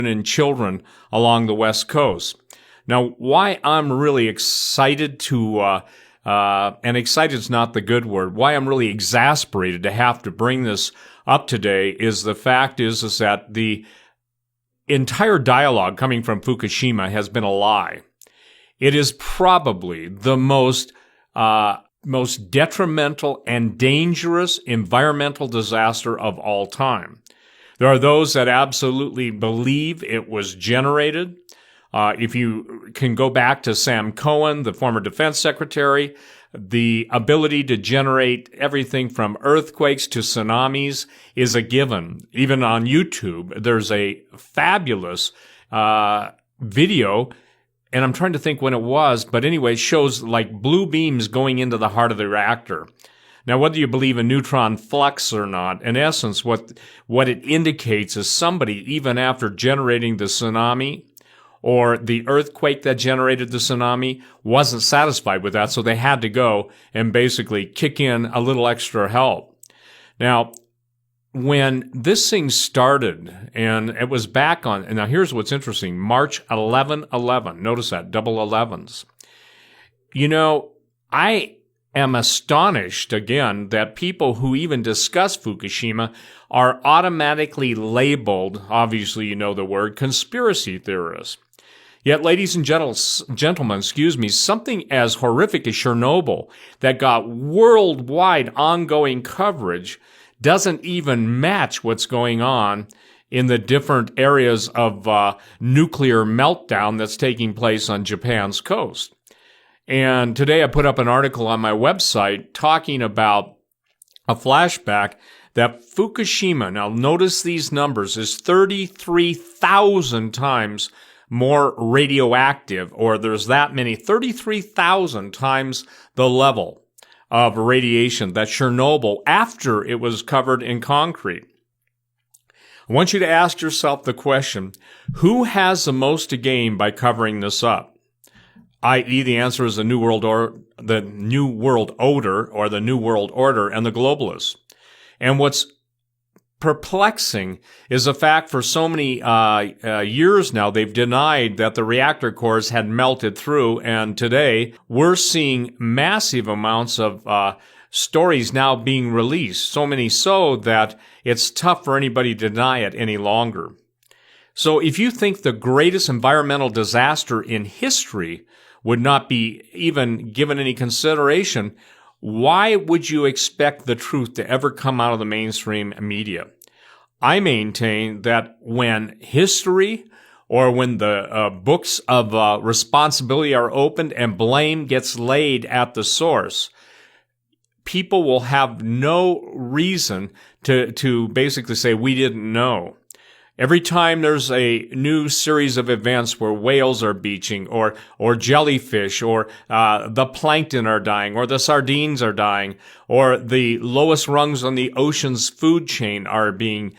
and children along the West Coast. Now, why I'm really excited and excited is not the good word, why I'm really exasperated to have to bring this up today is the fact is that the entire dialogue coming from Fukushima has been a lie. It is probably the most detrimental and dangerous environmental disaster of all time. There are those that absolutely believe it was generated. If you can go back to Sam Cohen, the former defense secretary, the ability to generate everything from earthquakes to tsunamis is a given. Even on YouTube, there's a fabulous video, and I'm trying to think when it was, but anyway, it shows like blue beams going into the heart of the reactor. Now, whether you believe in neutron flux or not, in essence, what it indicates is somebody, even after generating the tsunami or the earthquake that generated the tsunami, wasn't satisfied with that, so they had to go and basically kick in a little extra help. Now, when this thing started, and it was back on, and now here's what's interesting, March 11/11, notice that, double 11s. You know, I am astonished, again, that people who even discuss Fukushima are automatically labeled, obviously you know the word, conspiracy theorists. Yet, ladies and gentlemen, something as horrific as Chernobyl that got worldwide ongoing coverage doesn't even match what's going on in the different areas of nuclear meltdown that's taking place on Japan's coast. And today I put up an article on my website talking about a flashback that Fukushima, now notice these numbers, is 33,000 times more radioactive, or there's that many, 33,000 times the level of radiation that Chernobyl after it was covered in concrete. I want you to ask yourself the question, who has the most to gain by covering this up? I.e., the answer is the New World Order, or the New World Order, and the globalists. And what's perplexing is the fact for so many years now they've denied that the reactor cores had melted through, and today we're seeing massive amounts of stories now being released, so many so that it's tough for anybody to deny it any longer. So if you think the greatest environmental disaster in history would not be even given any consideration, why would you expect the truth to ever come out of the mainstream media? I maintain that when history or when the books of responsibility are opened and blame gets laid at the source, people will have no reason to basically say, we didn't know. Every time there's a new series of events where whales are beaching or jellyfish or the plankton are dying or the sardines are dying or the lowest rungs on the ocean's food chain are being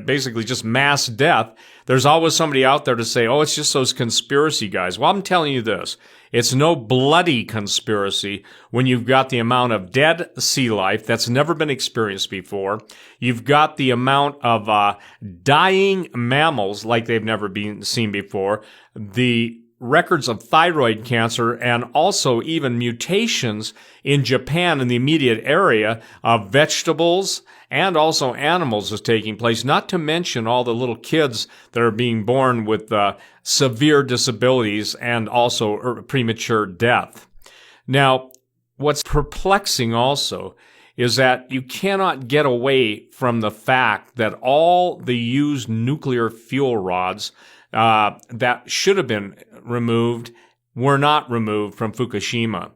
basically just mass death, there's always somebody out there to say, oh, it's just those conspiracy guys. Well, I'm telling you this. It's no bloody conspiracy when you've got the amount of dead sea life that's never been experienced before. You've got the amount of dying mammals like they've never been seen before. The records of thyroid cancer and also even mutations in Japan in the immediate area of vegetables and also animals is taking place, not to mention all the little kids that are being born with severe disabilities and also premature death. Now, what's perplexing also is that you cannot get away from the fact that all the used nuclear fuel rods that should have been removed were not removed from Fukushima.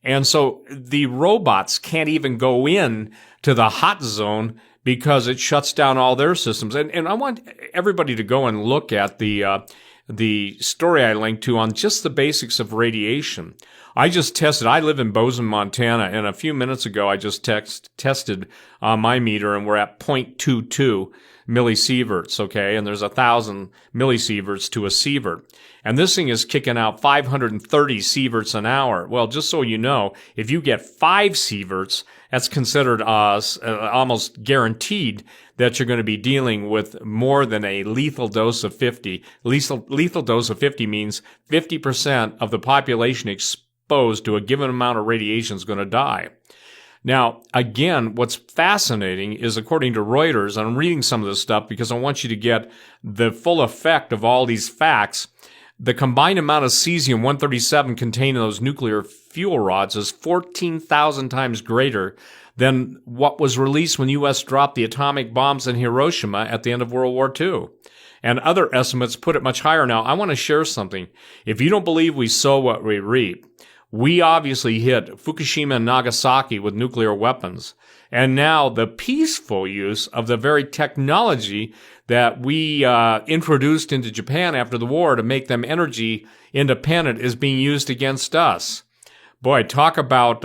And so the robots can't even go in to the hot zone because it shuts down all their systems. And I want everybody to go and look at the story I linked to on just the basics of radiation. I just tested. I live in Bozeman, Montana, and a few minutes ago I just tested my meter, and we're at 0.22. millisieverts, okay? And there's 1,000 millisieverts to a sievert. And this thing is kicking out 530 sieverts an hour. Well, just so you know, if you get 5 sieverts, that's considered almost guaranteed that you're going to be dealing with more than a lethal dose of 50. Lethal dose of 50 means 50% of the population exposed to a given amount of radiation is going to die. Now, again, what's fascinating is, according to Reuters, and I'm reading some of this stuff because I want you to get the full effect of all these facts, the combined amount of cesium-137 contained in those nuclear fuel rods is 14,000 times greater than what was released when the U.S. dropped the atomic bombs in Hiroshima at the end of World War II. And other estimates put it much higher. Now, I want to share something. If you don't believe we sow what we reap, we obviously hit Fukushima and Nagasaki with nuclear weapons. And now the peaceful use of the very technology that we introduced into Japan after the war to make them energy independent is being used against us. Boy, talk about,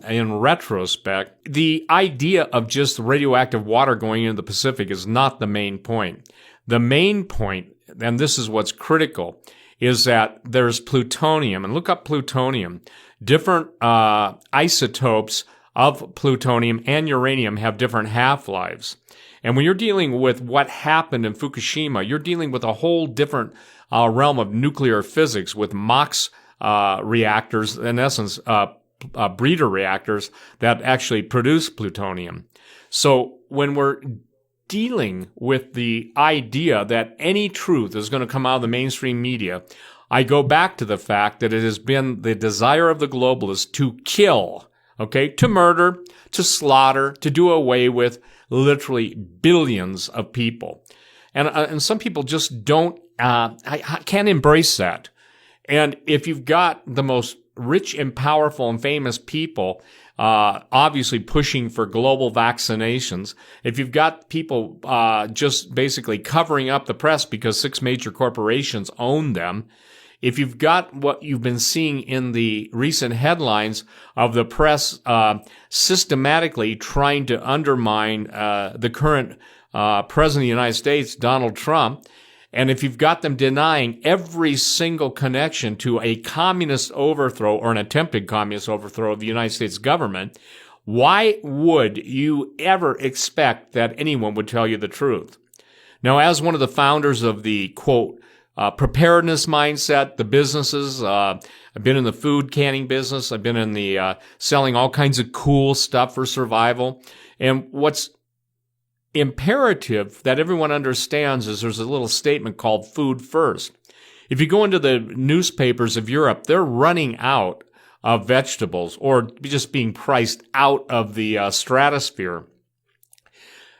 in retrospect, the idea of just radioactive water going into the Pacific is not the main point. The main point, and this is what's critical, is that there's plutonium, and look up plutonium. Different isotopes of plutonium and uranium have different half-lives. And when you're dealing with what happened in Fukushima, you're dealing with a whole different realm of nuclear physics with MOX reactors, in essence, breeder reactors that actually produce plutonium. So when we're dealing with the idea that any truth is going to come out of the mainstream media, I go back to the fact that it has been the desire of the globalists to kill, okay, to murder, to slaughter, to do away with literally billions of people. And some people just don't, can't embrace that. And if you've got the most rich and powerful and famous people obviously pushing for global vaccinations, if you've got people just basically covering up the press because 6 major corporations own them, if you've got what you've been seeing in the recent headlines of the press systematically trying to undermine the current president of the United States, Donald Trump, and if you've got them denying every single connection to a communist overthrow or an attempted communist overthrow of the United States government, why would you ever expect that anyone would tell you the truth? Now, as one of the founders of the, quote, preparedness mindset, the businesses, I've been in the food canning business, I've been in the selling all kinds of cool stuff for survival, and what's imperative that everyone understands is there's a little statement called food first. If you go into the newspapers of Europe, they're running out of vegetables or just being priced out of the stratosphere.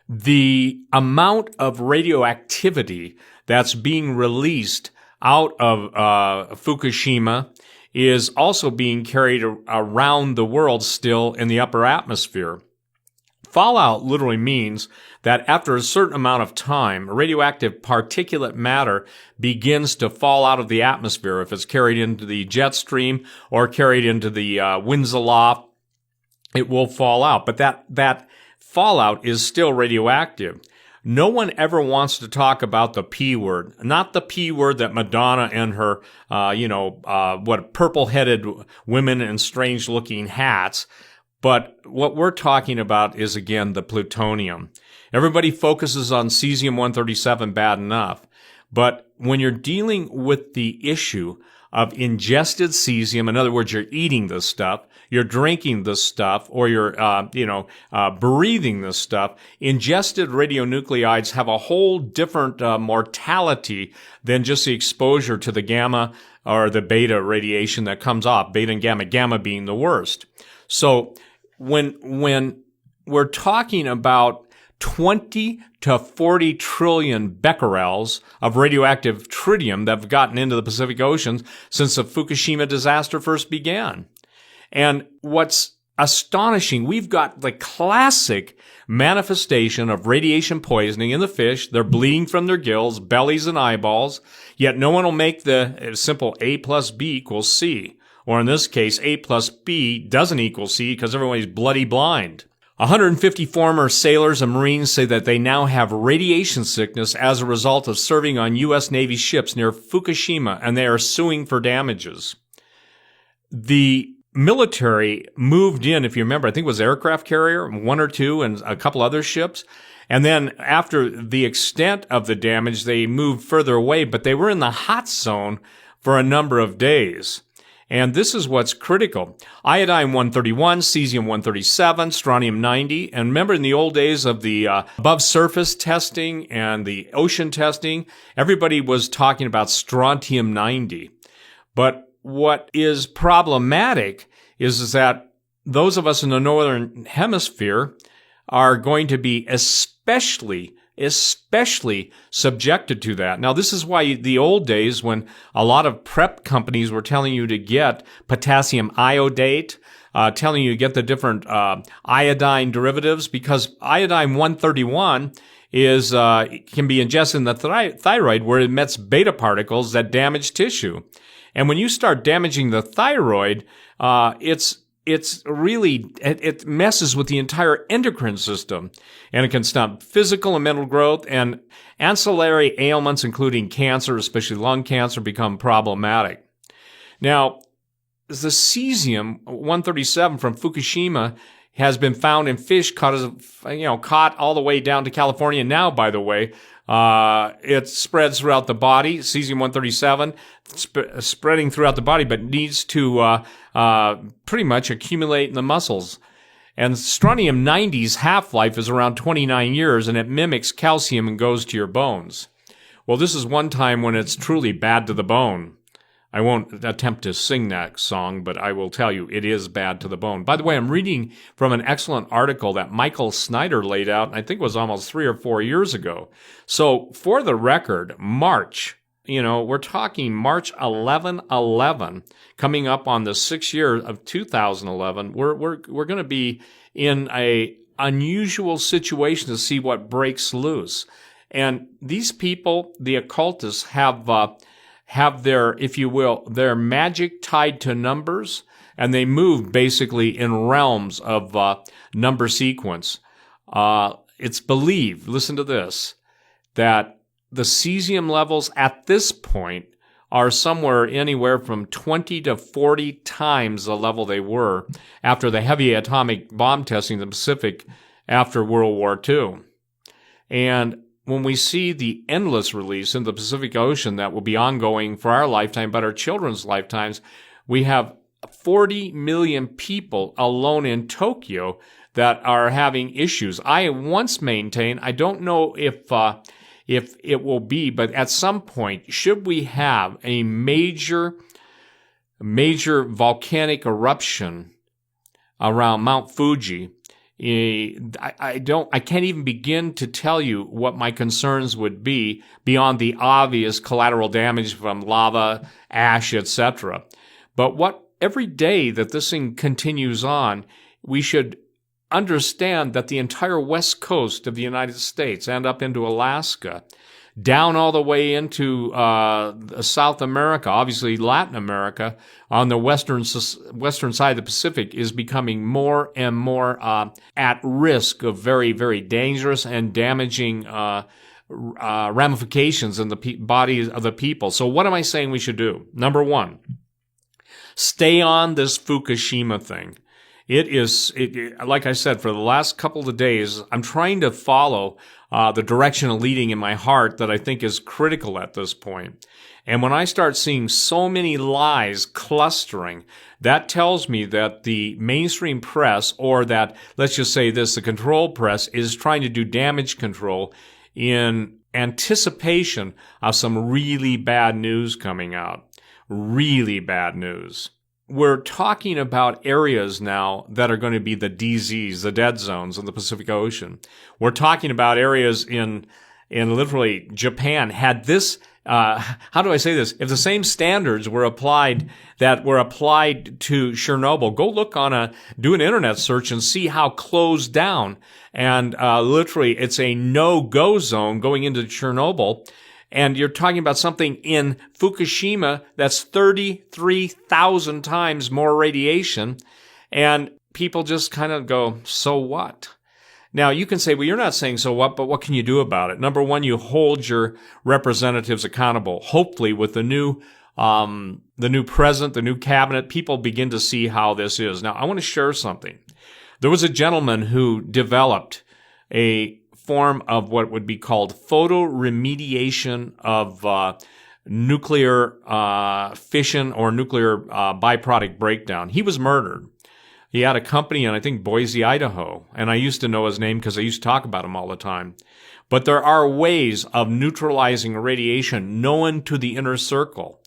The amount of radioactivity that's being released out of Fukushima is also being carried around the world still in the upper atmosphere. Fallout literally means that after a certain amount of time, radioactive particulate matter begins to fall out of the atmosphere. If it's carried into the jet stream or carried into the winds aloft, it will fall out. But that fallout is still radioactive. No one ever wants to talk about the P word, not the P word that Madonna and her, purple-headed women in strange-looking hats. But what we're talking about is, again, the plutonium. Everybody focuses on cesium-137 bad enough. But when you're dealing with the issue of ingested cesium, in other words, you're eating this stuff, you're drinking this stuff, or you're, breathing this stuff, ingested radionuclides have a whole different mortality than just the exposure to the gamma or the beta radiation that comes off, beta and gamma being the worst. So when we're talking about 20 to 40 trillion becquerels of radioactive tritium that have gotten into the Pacific Ocean since the Fukushima disaster first began. And what's astonishing, we've got the classic manifestation of radiation poisoning in the fish. They're bleeding from their gills, bellies, and eyeballs, yet no one will make the simple A plus B equals C. Or in this case, A plus B doesn't equal C because everybody's bloody blind. 150 former sailors and Marines say that they now have radiation sickness as a result of serving on U.S. Navy ships near Fukushima, and they are suing for damages. The military moved in, if you remember, I think it was aircraft carrier, one or two, and a couple other ships. And then after the extent of the damage, they moved further away, but they were in the hot zone for a number of days. And this is what's critical. Iodine-131, cesium-137, strontium-90. And remember in the old days of the above surface testing and the ocean testing, everybody was talking about strontium-90. But what is problematic is that those of us in the northern hemisphere are going to be especially subjected to that. Now, this is why the old days when a lot of prep companies were telling you to get potassium iodate, telling you to get the different iodine derivatives, because iodine-131 can be ingested in the thyroid where it emits beta particles that damage tissue. And when you start damaging the thyroid, it messes with the entire endocrine system, and it can stop physical and mental growth, and ancillary ailments, including cancer, especially lung cancer, become problematic. Now, the cesium-137 from Fukushima has been found in fish caught all the way down to California now, by the way. It spreads throughout the body, cesium-137, spreading throughout the body, but needs to pretty much accumulate in the muscles. And strontium-90's half-life is around 29 years, and it mimics calcium and goes to your bones. Well, this is one time when it's truly bad to the bone. I won't attempt to sing that song, but I will tell you it is bad to the bone. By the way, I'm reading from an excellent article that Michael Snyder laid out, I think it was almost 3 or 4 years ago. So for the record, March, we're talking March 11/11, coming up on the 6th year of 2011. We're going to be in a unusual situation to see what breaks loose. And these people, the occultists, have their, if you will, their magic tied to numbers, and they move basically in realms of number sequence. It's believed, listen to this, that the cesium levels at this point are somewhere anywhere from 20 to 40 times the level they were after the heavy atomic bomb testing in the Pacific after World War II. And when we see the endless release in the Pacific Ocean that will be ongoing for our lifetime, but our children's lifetimes, we have 40 million people alone in Tokyo that are having issues. I once maintained, I don't know if it will be, but at some point, should we have a major volcanic eruption around Mount Fuji, I can't even begin to tell you what my concerns would be beyond the obvious collateral damage from lava, ash, etc. But every day that this thing continues on, we should understand that the entire west coast of the United States and up into Alaska, down all the way into South America, obviously Latin America, on the western side of the Pacific, is becoming more and more at risk of very, very dangerous and damaging ramifications in the bodies of the people. So what am I saying we should do? Number one, stay on this Fukushima thing. Like I said, for the last couple of days, I'm trying to follow the direction of leading in my heart that I think is critical at this point. And when I start seeing so many lies clustering, that tells me that the mainstream press, or that, let's just say this, the control press, is trying to do damage control in anticipation of some really bad news coming out. Really bad news. We're talking about areas now that are going to be the DZs, the dead zones in the Pacific Ocean. We're talking about areas in literally Japan. Had this, how do I say this? If the same standards were applied that were applied to Chernobyl, go look do an internet search and see how closed down. And literally, it's a no-go zone going into Chernobyl. And you're talking about something in Fukushima that's 33,000 times more radiation. And people just kind of go, so what? Now, you can say, well, you're not saying so what, but what can you do about it? Number one, you hold your representatives accountable. Hopefully, with the new president, the new cabinet, people begin to see how this is. Now, I want to share something. There was a gentleman who developed a form of what would be called photoremediation of nuclear fission or nuclear byproduct breakdown. He was murdered. He had a company in, I think, Boise, Idaho, and I used to know his name because I used to talk about him all the time. But there are ways of neutralizing radiation known to the inner circle.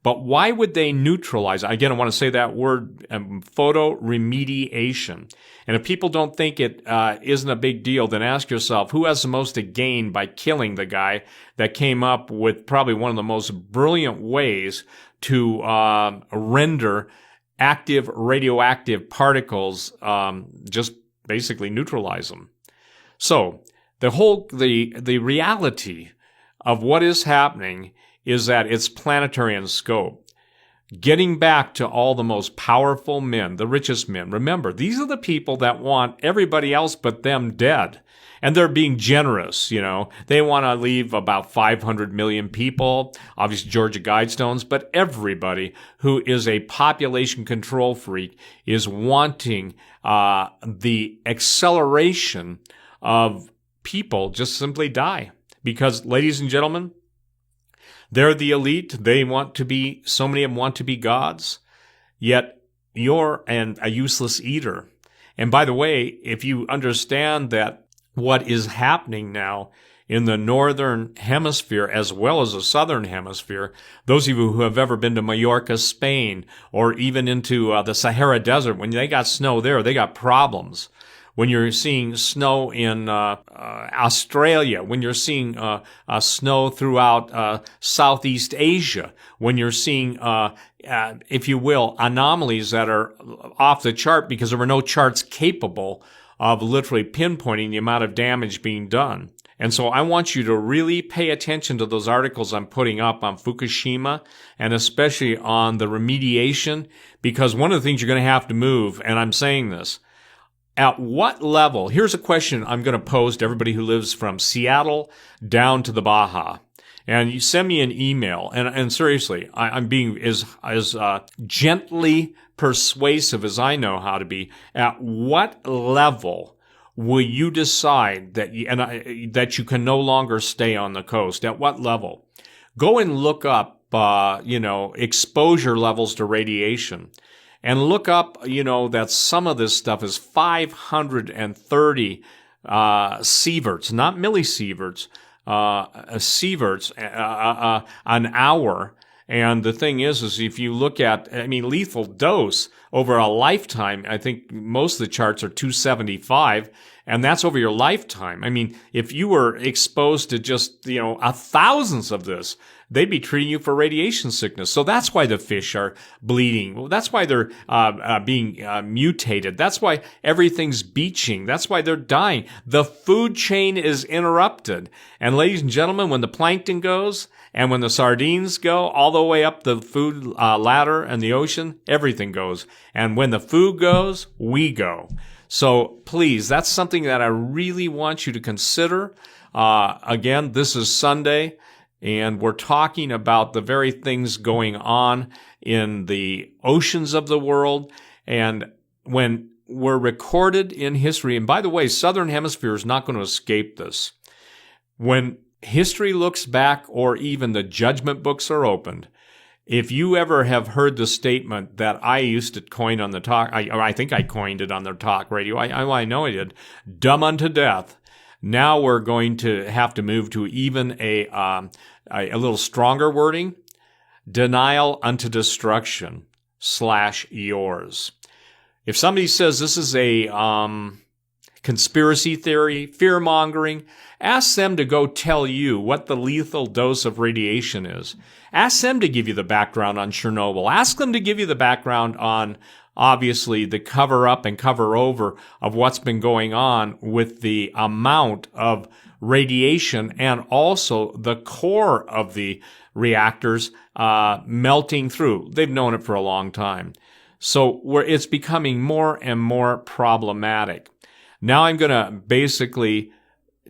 But why would they neutralize? Again, I want to say that word, photoremediation. And if people don't think it isn't a big deal, then ask yourself, who has the most to gain by killing the guy that came up with probably one of the most brilliant ways to render active radioactive particles, just basically neutralize them. So the reality of what is happening is that it's planetary in scope. Getting back to all the most powerful men, the richest men. Remember, these are the people that want everybody else but them dead. And they're being generous, you know. They want to leave about 500 million people, obviously Georgia Guidestones, but everybody who is a population control freak is wanting the acceleration of people just simply die. Because, ladies and gentlemen, they're the elite. So many of them want to be gods. Yet you're a useless eater. And by the way, if you understand that what is happening now in the northern hemisphere as well as the southern hemisphere, those of you who have ever been to Mallorca, Spain, or even into the Sahara Desert, when they got snow there, they got problems. When you're seeing snow in Australia, when you're seeing snow throughout Southeast Asia, when you're seeing, if you will, anomalies that are off the chart because there were no charts capable of literally pinpointing the amount of damage being done. And so I want you to really pay attention to those articles I'm putting up on Fukushima and especially on the remediation, because one of the things you're going to have to move, and I'm saying this, at what level? Here's a question I'm going to pose to everybody who lives from Seattle down to the Baja. And you send me an email, and seriously, I'm being as gently persuasive as I know how to be. At what level will you decide that you can no longer stay on the coast? At what level? Go and look up, exposure levels to radiation. And look up, that some of this stuff is 530 sieverts, not millisieverts, sieverts an hour. And the thing is if you look at, lethal dose over a lifetime, I think most of the charts are 275, and that's over your lifetime. If you were exposed to just, thousands of this, they'd be treating you for radiation sickness. So that's why the fish are bleeding. Well, that's why they're being mutated. That's why everything's beaching. That's why they're dying. The food chain is interrupted. And ladies and gentlemen, when the plankton goes and when the sardines go all the way up the food ladder and the ocean, everything goes. And when the food goes, we go. So please, that's something that I really want you to consider. Again, this is Sunday. And we're talking about the very things going on in the oceans of the world. And when we're recorded in history, and by the way, Southern Hemisphere is not going to escape this. When history looks back or even the judgment books are opened, if you ever have heard the statement that I used to coin on the talk, I think I coined it on the talk radio, I know I did, dumb unto death. Now we're going to have to move to even a little stronger wording, denial unto destruction / yours. If somebody says this is a conspiracy theory, fear-mongering, ask them to go tell you what the lethal dose of radiation is. Ask them to give you the background on Chernobyl. Ask them to give you the background on, obviously, the cover-up and cover-over of what's been going on with the amount of radiation and also the core of the reactors melting through. They've known it for a long time. So it's becoming more and more problematic. Now I'm going to basically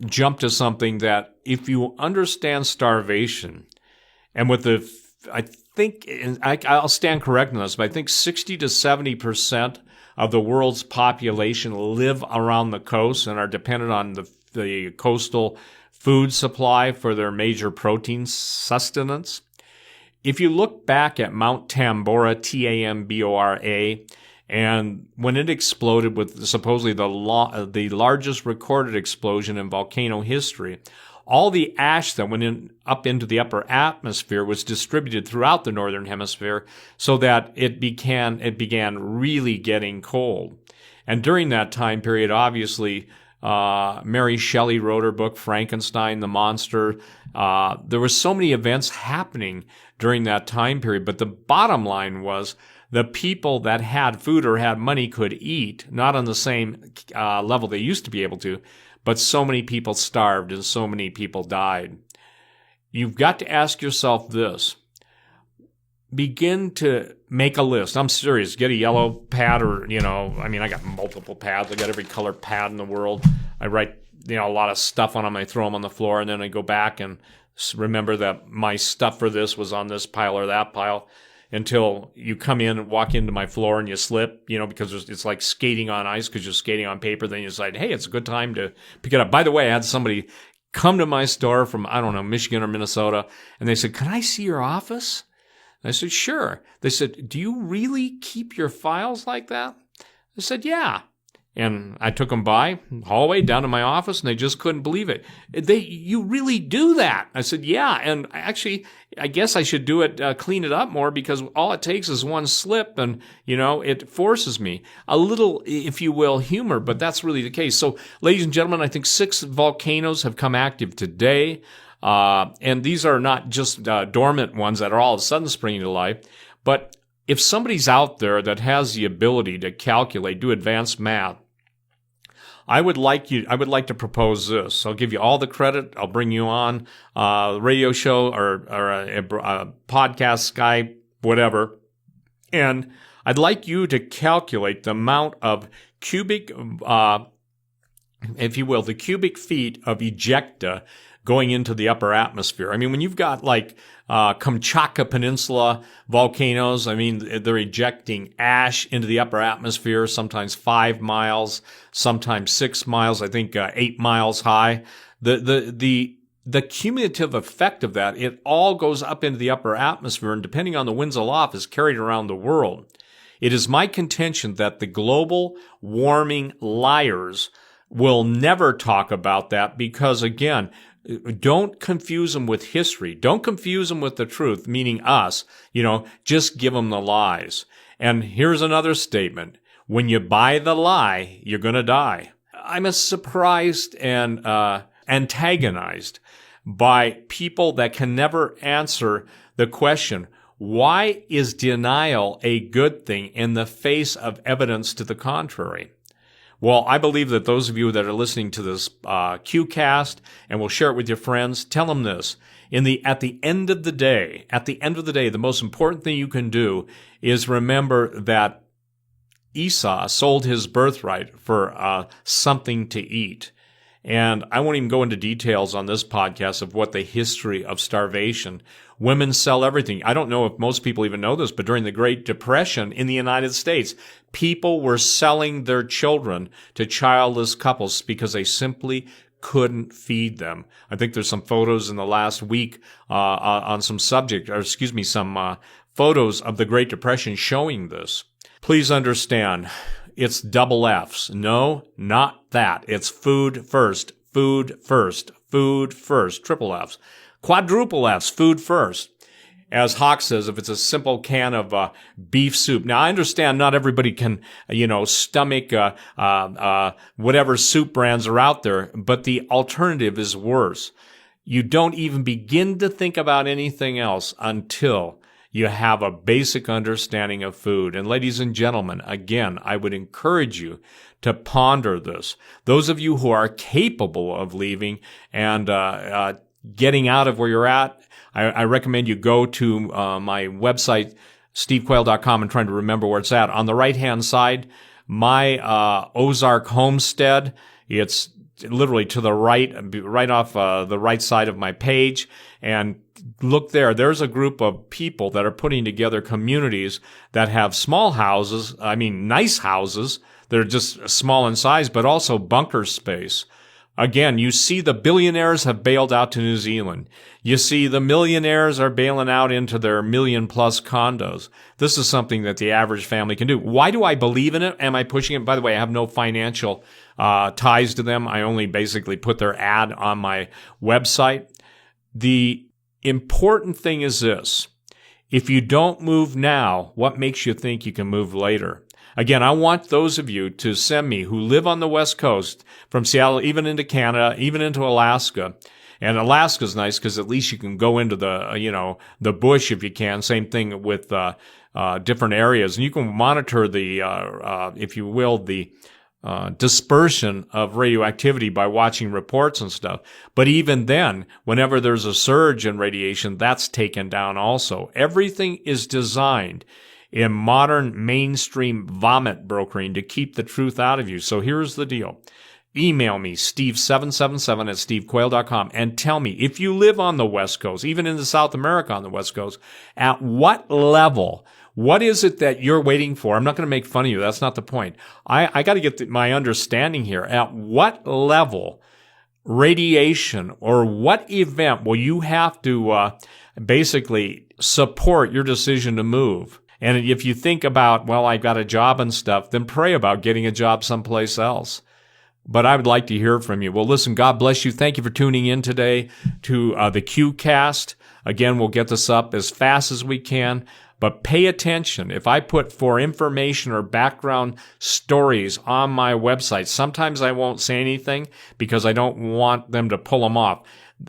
jump to something that if you understand starvation, and with I think, I'll stand corrected on this, but I think 60 to 70% of the world's population live around the coast and are dependent on the coastal food supply for their major protein sustenance. If you look back at Mount Tambora, Tambora, and when it exploded with supposedly the largest recorded explosion in volcano history, all the ash that went up into the upper atmosphere was distributed throughout the northern hemisphere so that it began really getting cold. And during that time period, obviously, Mary Shelley wrote her book, Frankenstein, the Monster. There were so many events happening during that time period, but the bottom line was the people that had food or had money could eat, not on the same level they used to be able to, but so many people starved and so many people died. You've got to ask yourself this. Begin to make a list. I'm serious. Get a yellow pad or, I got multiple pads. I got every color pad in the world. I write, a lot of stuff on them. I throw them on the floor, and then I go back and remember that my stuff for this was on this pile or that pile until you come in and walk into my floor and you slip, because it's like skating on ice because you're skating on paper. Then you decide, hey, it's a good time to pick it up. By the way, I had somebody come to my store from, Michigan or Minnesota, and they said, can I see your office? I said, sure. They said, do you really keep your files like that? I said, yeah. And I took them by the hallway down to my office, and they just couldn't believe it. You really do that? I said, yeah. And actually, I guess I should do it, clean it up more, because all it takes is one slip, and, it forces me. A little, if you will, humor, but that's really the case. So, ladies and gentlemen, I think 6 volcanoes have come active today. And these are not just dormant ones that are all of a sudden springing to life, but if somebody's out there that has the ability to calculate, do advanced math, I would like to propose this. I'll give you all the credit. I'll bring you on a radio show or a podcast, Skype, whatever. And I'd like you to calculate the amount of cubic, if you will, the cubic feet of ejecta going into the upper atmosphere. I mean, when you've got like Kamchatka Peninsula volcanoes, they're ejecting ash into the upper atmosphere, sometimes 5 miles, sometimes 6 miles, I think 8 miles high. The cumulative effect of that, it all goes up into the upper atmosphere, and depending on the winds aloft, is carried around the world. It is my contention that the global warming liars will never talk about that because, again, don't confuse them with history. Don't confuse them with the truth, meaning us. Just give them the lies. And here's another statement. When you buy the lie, you're going to die. I'm surprised and antagonized by people that can never answer the question, why is denial a good thing in the face of evidence to the contrary? Well, I believe that those of you that are listening to this QCast and will share it with your friends, tell them this. At the end of the day, the most important thing you can do is remember that Esau sold his birthright for something to eat. And I won't even go into details on this podcast of what the history of starvation. Women sell everything. I don't know if most people even know this, but during the Great Depression in the United States, people were selling their children to childless couples because they simply couldn't feed them. I think there's some photos in the last week on some photos of the Great Depression showing this. Please understand, it's double F's. No, not that. It's food first, food first, food first. Triple F's. Quadruple F's, food first. As Hawk says, if it's a simple can of beef soup. Now, I understand not everybody can, stomach whatever soup brands are out there, but the alternative is worse. You don't even begin to think about anything else until you have a basic understanding of food. And ladies and gentlemen, again, I would encourage you to ponder this. Those of you who are capable of leaving and getting out of where you're at, I recommend you go to my website, stevequayle.com and trying to remember where it's at. On the right-hand side, my Ozark homestead, it's literally to the right, right off the right side of my page. And look there, there's a group of people that are putting together communities that have small houses, nice houses. They're just small in size, but also bunker space. Again, you see the billionaires have bailed out to New Zealand. You see the millionaires are bailing out into their million-plus condos. This is something that the average family can do. Why do I believe in it? Am I pushing it? By the way, I have no financial ties to them. I only basically put their ad on my website. The important thing is this. If you don't move now, what makes you think you can move later? Again, I want those of you to send me who live on the West Coast, from Seattle, even into Canada, even into Alaska. And Alaska's nice because at least you can go into the bush if you can. Same thing with different areas. And you can monitor the, if you will, the dispersion of radioactivity by watching reports and stuff. But even then, whenever there's a surge in radiation, that's taken down also. Everything is designed in modern mainstream vomit brokering to keep the truth out of you. So here's the deal. Email me, steve777@stevequayle.com, and tell me, if you live on the West Coast, even in South America on the West Coast, at what level, what is it that you're waiting for? I'm not going to make fun of you. That's not the point. I got to get my understanding here. At what level radiation or what event will you have to basically support your decision to move? And if you think about, well, I got a job and stuff, then pray about getting a job someplace else. But I would like to hear from you. Well, listen, God bless you. Thank you for tuning in today to the QCast. Again, we'll get this up as fast as we can. But pay attention. If I put for information or background stories on my website, sometimes I won't say anything because I don't want them to pull them off.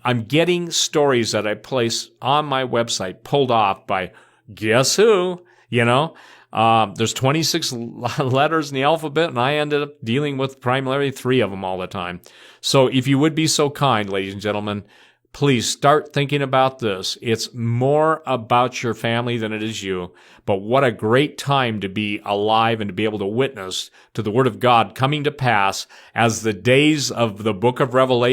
I'm getting stories that I place on my website pulled off by guess who? There's 26 letters in the alphabet, and I ended up dealing with primarily 3 of them all the time. So if you would be so kind, ladies and gentlemen, please start thinking about this. It's more about your family than it is you. But what a great time to be alive and to be able to witness to the Word of God coming to pass as the days of the book of Revelation